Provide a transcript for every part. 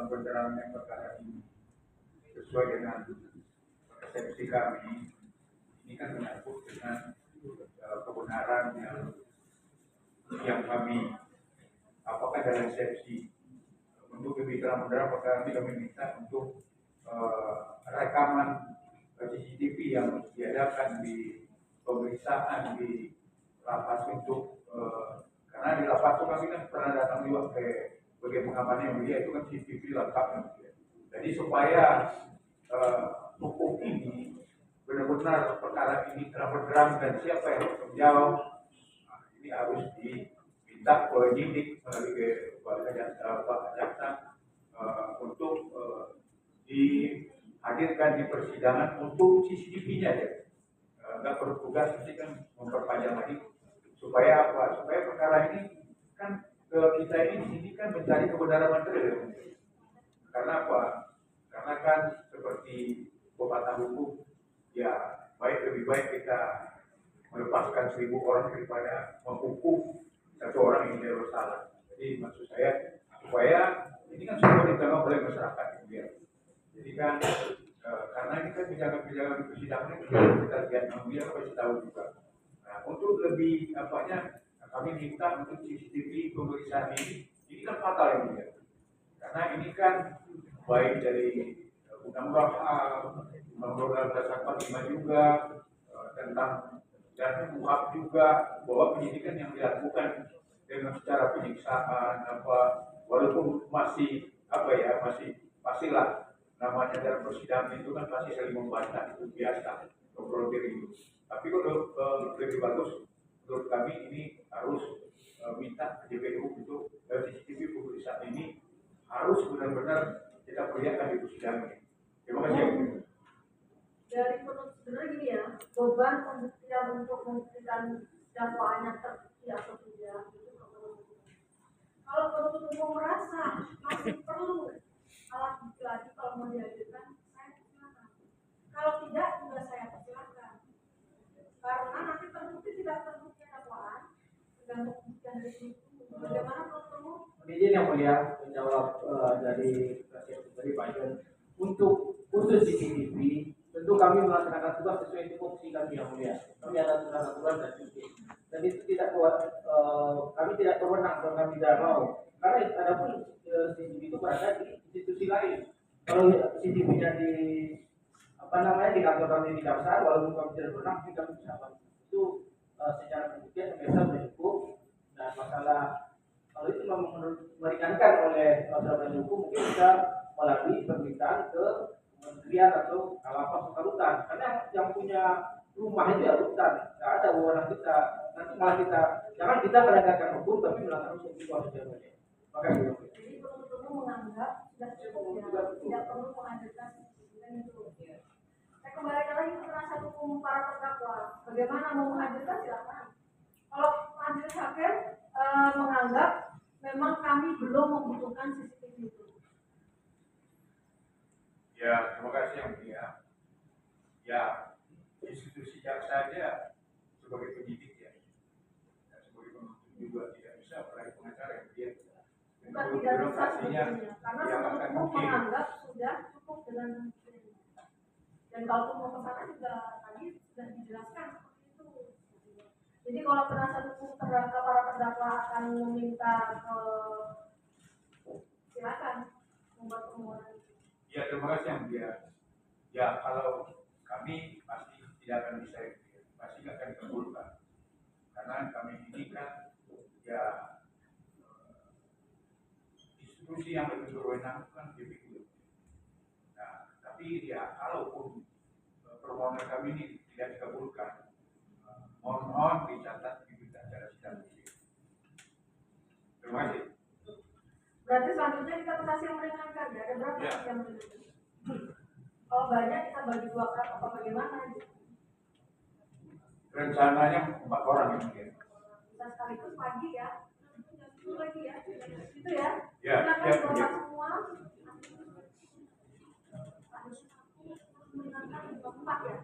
terang-benerangnya perkara ini sesuai dengan persepsi kami. Ini kan menyangkut dengan kebenaran yang kami apakah dalam eksepsi untuk lebih terang-benerang perkara ini kami minta untuk rekaman CCTV yang diadakan di pemeriksaan di lapas untuk karena di lapas itu kami kan pernah datang juga ke bagian pengamannya mulia itu kan CCTV lengkap mulia. Jadi supaya hukum ini benar-benar perkara ini terang-benerang dan siapa yang bertanggung jawab, ini harus diminta penyidik melalui jaksa untuk dihadirkan di persidangan untuk CCTV-nya ya. Nggak perlu tugas ini kan memperpanjang lagi supaya apa? Supaya perkara ini kan kita ini di sini kan mencari kebenaran material. Karena apa? Karena kan seperti pepatah hukum ya lebih baik kita melepaskan 1.000 orang daripada menghukum satu orang yang tidak bersalah. Jadi maksud saya supaya ini kan semua ditanggung oleh masyarakat ya. Jadi kan karena ini kan bicara-bicara di persidangan kita lihat dia pasti tahu juga. Nah, untuk lebih kami minta untuk CCTV pemeriksaan ini kan fatal ini ya. Karena ini kan baik dari undang-undang dasar 45 juga tentang dan UHAP juga bahwa penyidikan yang dilakukan dengan secara penyiksaan walaupun masih pastilah namanya dalam persidangan itu kan pasti saling membantah, itu biasa ngobrol diri. Tapi kalau lebih bagus menurut kami ini harus minta ke JPU untuk CCTV pemeriksaan ini harus benar-benar kita perlihatkan di persidangan. Terima kasih. Dari sebenarnya gini ya, beban pembuktian untuk membuktikan dakwaannya terbukti atau tidak itu kalau penuntut umum merasa masih perlu alat bukti lagi kalau mau dihadirkan, saya persilakan. Kalau tidak juga saya persilakan. Karena nanti terbukti tidak terbukti dakwaan tergantung pembuktian dari itu. Bagaimana penuntut umum? Izin yang mulia menjawab dari Pak Yun untuk khusus CCTV. Tentu kami melaksanakan tugas sesuai tupoksi kami yang mulia. Kami ada aturan dan cuti. Dan itu tidak kami tidak berwenang kalau kami tidak mau. Karena ada pun CCTV itu berada di institusi lain. Kalau CCTV-nya di di kantor kami di Kamsar, walaupun kami tidak berwenang, kami bisa itu secara pembuktian biasa cukup. Dan masalah kalau itu meringankan oleh masyarakat hukum mungkin bisa melalui permintaan ke kementerian atau kalapas atau rutan, karena yang punya rumah itu ya rutan, nggak ada wewenang kita. Nanti malah jangan kita menegakkan hukum tapi melanggar hukum itu harus dijaga. Makanya jadi penuntut umum menganggap sudah cukup ya, tidak perlu menghadirkan itu. Saya kembalikan lagi ke penasihat hukum para terdakwa, bagaimana mau menghadirkan silakan. Kalau majelis hakim menganggap memang kami belum membutuhkan CCTV itu. Ya, terima kasih yang mulia. Ya, institusi jaksa saja sebagai penyidik ya, dan sebagai penuntut juga tidak bisa meraih pengacara yang dia. Bukan tidak bisa sebetulnya, karena penuntut umum menganggap sudah cukup dengan ini. Dan kalau mau ke sana juga tadi sudah dijelaskan seperti itu. Jadi kalau penasihat hukum para terdakwa akan meminta silakan membuat permohonan. Ya, terima kasih yang mulia. Ya, kalau kami pasti tidak akan bisa, pasti akan dikabulkan. Karena kami ini kan ya institusi yang lebih berwenang kan JPU. Nah, tapi ya kalaupun permohonan kami ini tidak dikabulkan, mohon dicatat di berita acara sidang ini. Terima kasih. Berarti selanjutnya kita kasih yang meringankan ya, ada berapa yang meringankan? Kalau banyak kita bagi 2 kali atau bagaimana? Rencananya 4 orang yang mungkin. Bisa sekaligus pagi ya, itu lagi ya, gitu ya. Ya, silakan bapak semua. Meringankan 4 ya.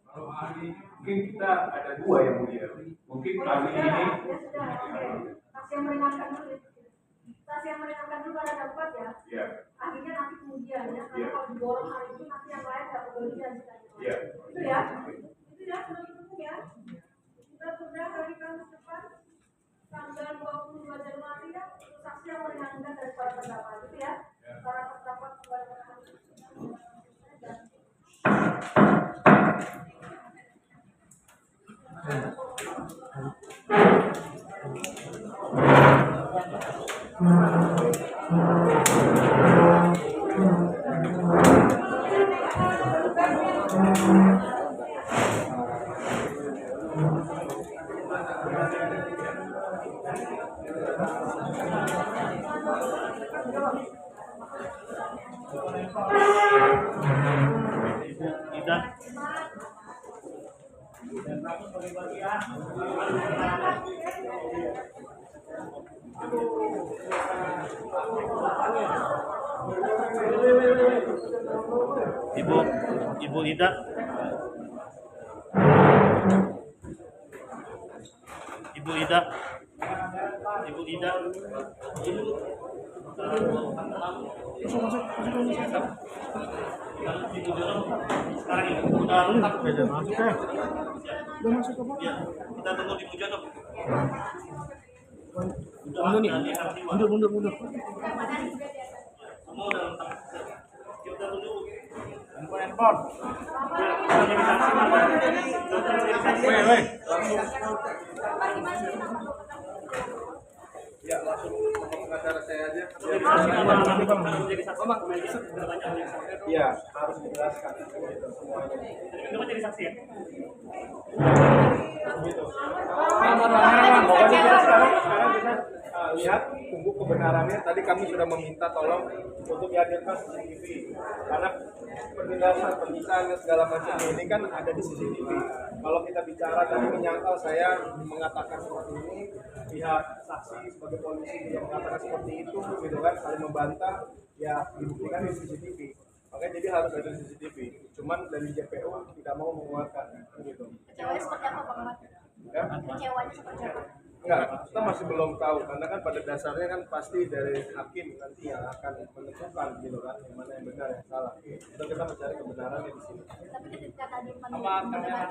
Kalau hari ini mungkin kita ada 2 yang mulia. Mungkin hari ini. Ya sudah, oke. Kasih yang meringankan dulu. Kasih yang meringankan dulu ada 4 ya. Ya. Akhirnya para terdakwa kembali berhasil dan Ibu Ida. Ibu Ida. Ibu Ida. Sekarang ini udah lengkap. Udah masuk ya? Udah masuk apa? Ya, kita tunggu di Mujono. Mundur nih. Mundur. Semua udah lengkap. Kita tunggu. Handphone. Woi. Ya, langsung pengacara saya aja. Iya, harus dijelaskan gitu semuanya. Itu jadi saksi ya? Gitu. Pokoknya kita sekarang kita lihat tunggu kebenarannya. Tadi kami sudah meminta tolong untuk dihadirkan CCTV karena penjelasan penyitaan dan segala macam ini kan ada di CCTV. Kalau kita bicara tadi menyangkal saya mengatakan seperti ini, pihak saksi sebagai polisi yang mengatakan seperti itu gitu kan, saling membantah, ya dibuktikan di CCTV. Makanya jadi harus ada CCTV. Cuman dari JPU tidak mau mengeluarkan gitu. kecewanya seperti apa Bang Ahmad? Ya? Kecewanya seperti apa? Enggak, kita masih belum tahu karena kan pada dasarnya kan pasti dari hakim nanti yang akan menentukan gitu kan yang mana yang benar yang salah. Itu kita mencari kebenarannya di sini. Tapi ketika tadi mendengar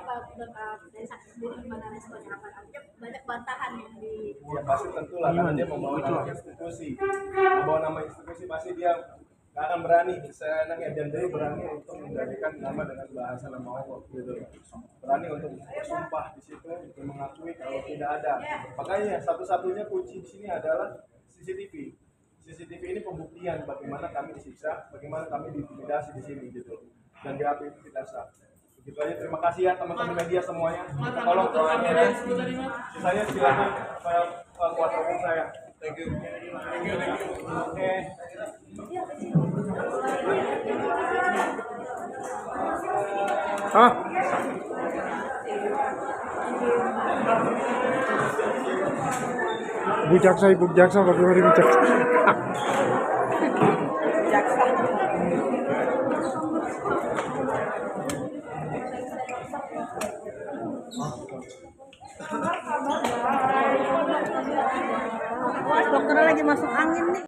dari saksi sendiri gimana responnya apa? Artinya banyak bantahan yang di Ya pasti tentulah karena dia membawa nama institusi, membawa nama institusi pasti dia nggak akan berani seenaknya dan dia berani untuk menjadikan nama dengan bahasa nama Allah gitu, berani untuk bersumpah di situ untuk mengakui kalau tidak ada. Makanya satu-satunya kunci di sini adalah CCTV. CCTV ini pembuktian bagaimana kami disiksa, bagaimana kami diintimidasi di sini gitu, dan BAP itu tidak sah. Begitu aja. Terima kasih ya teman-teman media semuanya. Tolong doakan saya, silakan kuasa hukum saya. Thank you. Oke. Ibu jaksa bagaimana Ibu jaksa? dokternya lagi masuk angin nih.